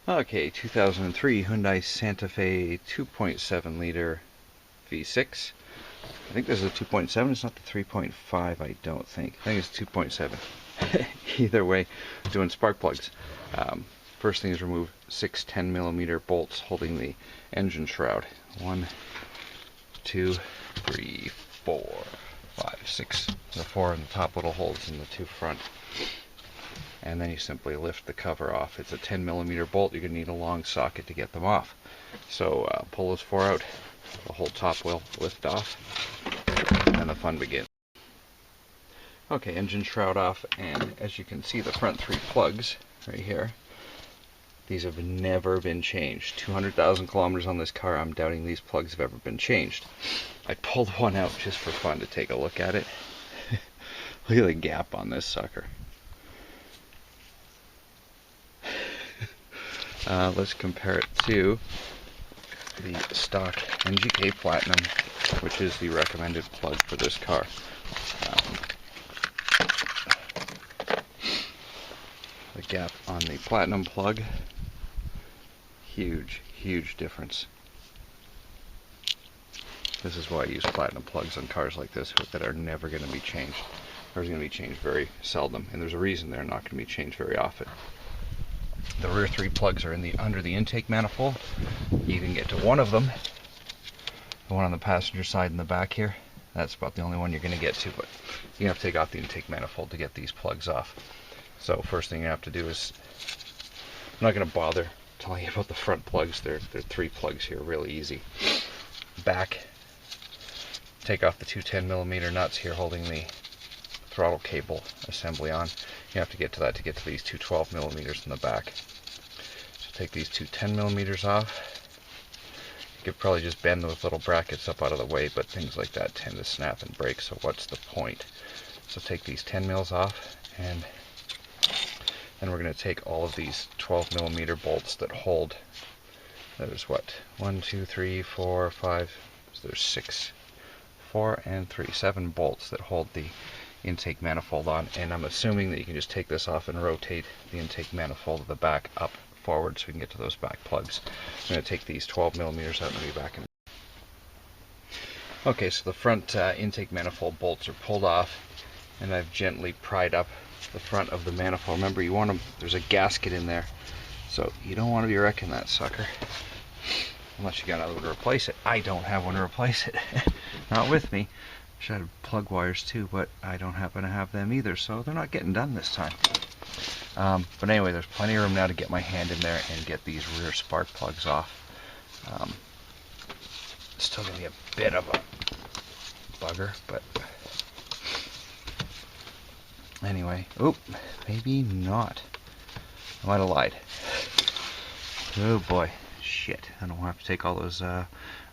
Okay, 2003 Hyundai Santa Fe 2.7 liter V6. I think this is a 2.7, it's not the 3.5, I don't think. I think it's 2.7. Either way, doing spark plugs. First thing is remove 6 10mm bolts holding the engine shroud. 1, 2, 3, 4, 5, 6. The 4 in the top little holes in the 2 front. And then you simply lift the cover off. It's a 10mm bolt. You're going to need a long socket to get them off. So pull those 4 out. The whole top will lift off, and the fun begins. Okay, engine shroud off, and as you can see, the front 3 plugs right here, these have never been changed. 200,000 kilometers on this car. I'm doubting these plugs have ever been changed. I pulled one out just for fun to take a look at it. Look at the gap on this sucker. Let's compare it to the stock NGK Platinum, which is the recommended plug for this car. The gap on the Platinum plug, huge difference. This is why I use Platinum plugs on cars like this that are never going to be changed. They're going to be changed very seldom, and there's a reason they're not going to be changed very often. The rear 3 plugs are under the intake manifold. You can get to one of them, the one on the passenger side in the back here. That's about the only one you're going to get to, but you have to take off the intake manifold to get these plugs off. So first thing you have to do is, I'm not going to bother telling you about the front plugs. There are 3 plugs here, really easy. Back, take off the 2 10mm nuts here holding the throttle cable assembly on. You have to get to that to get to these 2 12mm in the back. So take these 2 10mm off. You could probably just bend those little brackets up out of the way, but things like that tend to snap and break, so what's the point? So take these 10mm off, and then we're going to take all of these 12mm bolts that hold, there's what, 1, 2, 3, 4, 5, so there's 6, 4 and 3, 7 bolts that hold the intake manifold on, and I'm assuming that you can just take this off and rotate the intake manifold of the back up forward so we can get to those back plugs. I'm going to take these 12mm out and be back in. Okay, so the front intake manifold bolts are pulled off, and I've gently pried up the front of the manifold. Remember, you want them, there's a gasket in there, so you don't want to be wrecking that sucker unless you got another one to replace it. I don't have one to replace it. Not with me. Should have plug wires too, but I don't happen to have them either, so they're not getting done this time. But anyway, there's plenty of room now to get my hand in there and get these rear spark plugs off. Still gonna be a bit of a bugger, but anyway. Oh, maybe not. I might have lied. Oh boy, shit. I don't have to take all those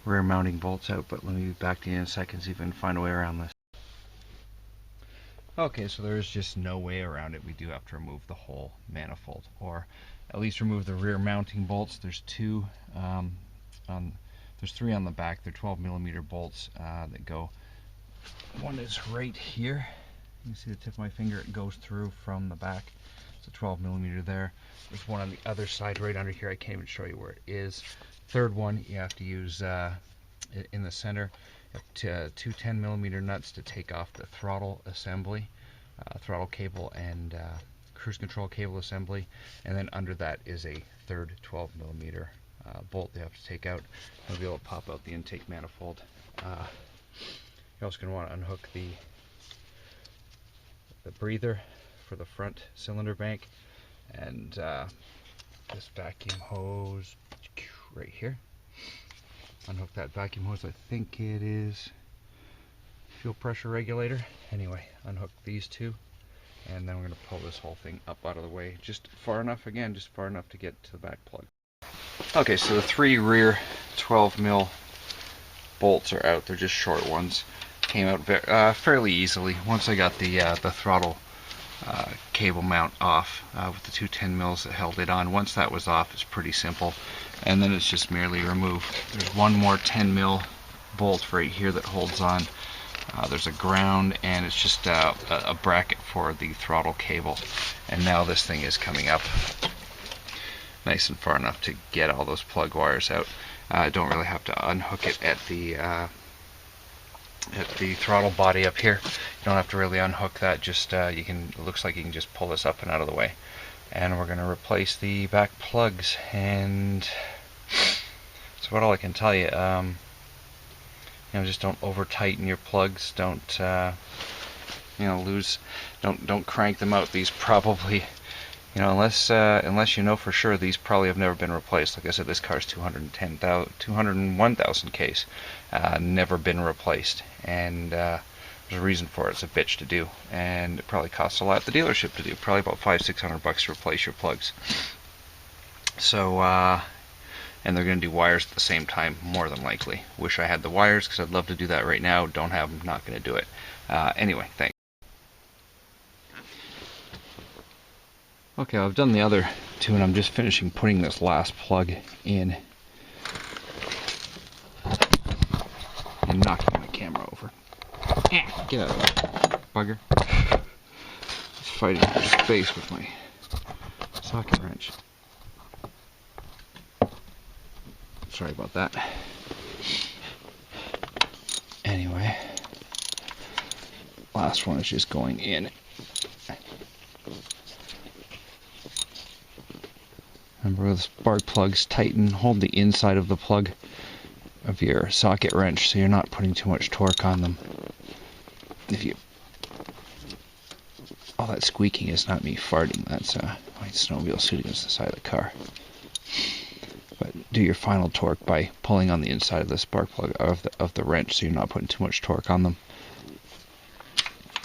rear mounting bolts out, but let me be back to you in a second, see if I can find a way around this. Okay, so there's just no way around it. We do have to remove the whole manifold, or at least remove the rear mounting bolts. There's 2 there's 3 on the back. They're 12mm bolts that go. One is right here. You can see the tip of my finger, it goes through from the back. It's a 12mm there. There's one on the other side right under here. I can't even show you where it is. Third one, you have to use in the center. You have 2 10mm nuts to take off the throttle assembly, throttle cable and cruise control cable assembly, and then under that is a third 12mm bolt they have to take out. You'll be able to pop out the intake manifold. You're also going to want to unhook the breather for the front cylinder bank, and this vacuum hose right here. Unhook that vacuum hose. I think it is fuel pressure regulator. Anyway, unhook these 2, and then we're going to pull this whole thing up out of the way, just far enough, again, just far enough to get to the back plug. Okay, so the 3 rear 12mm bolts are out. They're just short ones. Came out fairly easily once I got the throttle cable mount off with the 2 10mm that held it on. Once that was off, it's pretty simple, and then it's just merely remove. There's one more 10mm bolt right here that holds on. There's a ground, and it's just a bracket for the throttle cable, and now this thing is coming up. nice and far enough to get all those plug wires out. Don't really have to unhook it at the throttle body up here. You don't have to really unhook that. Just you can. It looks like you can just pull this up and out of the way. And we're going to replace the back plugs. And that's about all I can tell you. Just don't over tighten your plugs. Don't don't crank them out. These probably, unless you know for sure, these probably have never been replaced. Like I said, this car's 201,000 case, never been replaced, and there's a reason for it. It's a bitch to do, and it probably costs a lot at the dealership to do. Probably about $500-600 to replace your plugs. So, and they're going to do wires at the same time, more than likely. Wish I had the wires, because I'd love to do that right now. Don't have them, not going to do it. Anyway, thanks. Okay, I've done the other two, and I'm just finishing putting this last plug in. And knocking my camera over. Get out of there, bugger. Just fighting for space with my socket wrench. Sorry about that. Anyway, last one is just going in. Remember, with spark plugs, tighten, hold the inside of the plug of your socket wrench so you're not putting too much torque on them. All that squeaking is not me farting, that's my snowmobile suit against the side of the car. But do your final torque by pulling on the inside of the spark plug of the wrench so you're not putting too much torque on them.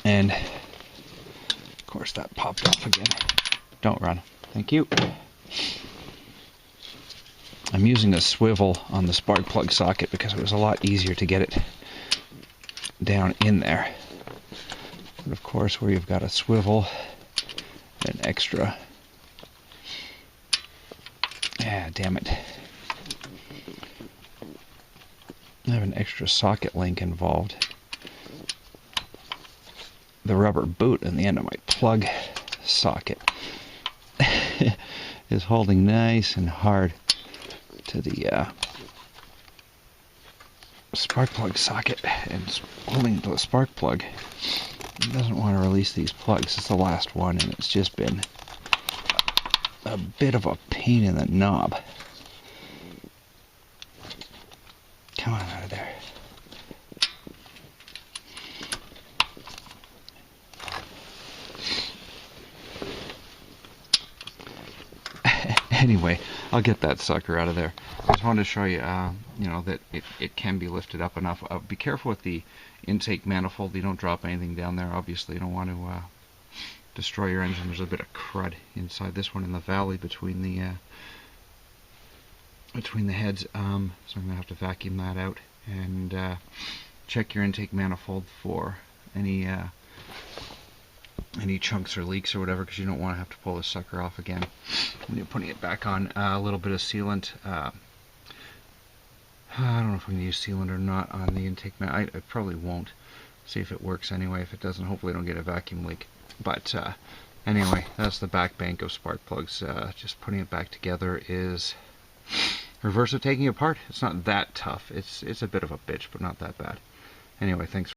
And of course that popped off again. Don't run. Thank you. I'm using a swivel on the spark plug socket because it was a lot easier to get it down in there. But of course, where you've got a swivel, an extra... damn it. I have an extra socket link involved. The rubber boot in the end of my plug socket is holding nice and hard to the spark plug socket and holding to the spark plug. It doesn't want to release these plugs. It's the last one, and it's just been a bit of a pain in the knob. Come on out of there. Anyway, I'll get that sucker out of there. I just wanted to show you, that it can be lifted up enough. Be careful with the intake manifold. You don't drop anything down there. Obviously, you don't want to destroy your engine. There's a bit of crud inside this one in the valley between the heads. So I'm gonna have to vacuum that out and check your intake manifold for any chunks or leaks or whatever, because you don't want to have to pull this sucker off again when you're putting it back on. A little bit of sealant. I don't know if I'm going to use sealant or not on the intake. I probably won't. See if it works anyway. If it doesn't, hopefully I don't get a vacuum leak. But anyway, that's the back bank of spark plugs. Just putting it back together is reverse of taking it apart. It's not that tough. It's a bit of a bitch, but not that bad. Anyway, thanks.